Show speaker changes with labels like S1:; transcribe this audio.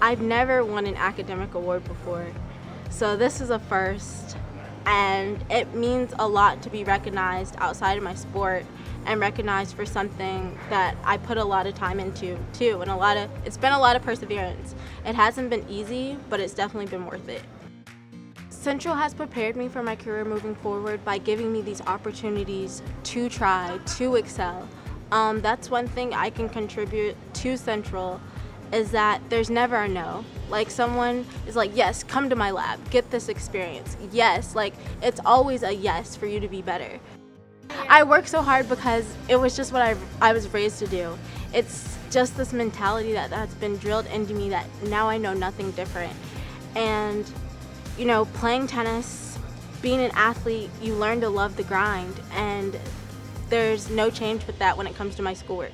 S1: I've never won an academic award before, so this is a first, and it means a lot to be recognized outside of my sport and recognized for something that I put a lot of time into too, and it's been a lot of perseverance. It hasn't been easy, but it's definitely been worth it. Central has prepared me for my career moving forward by giving me these opportunities to try, to excel. That's one thing I can contribute to Central, is that there's never a no. Like, someone is like, yes, come to my lab, get this experience. Yes, like, it's always a yes for you to be better. I work so hard because it was just what I was raised to do. It's just this mentality that's been drilled into me that now I know nothing different. And, you know, playing tennis, being an athlete, you learn to love the grind, and there's no change with that when it comes to my schoolwork.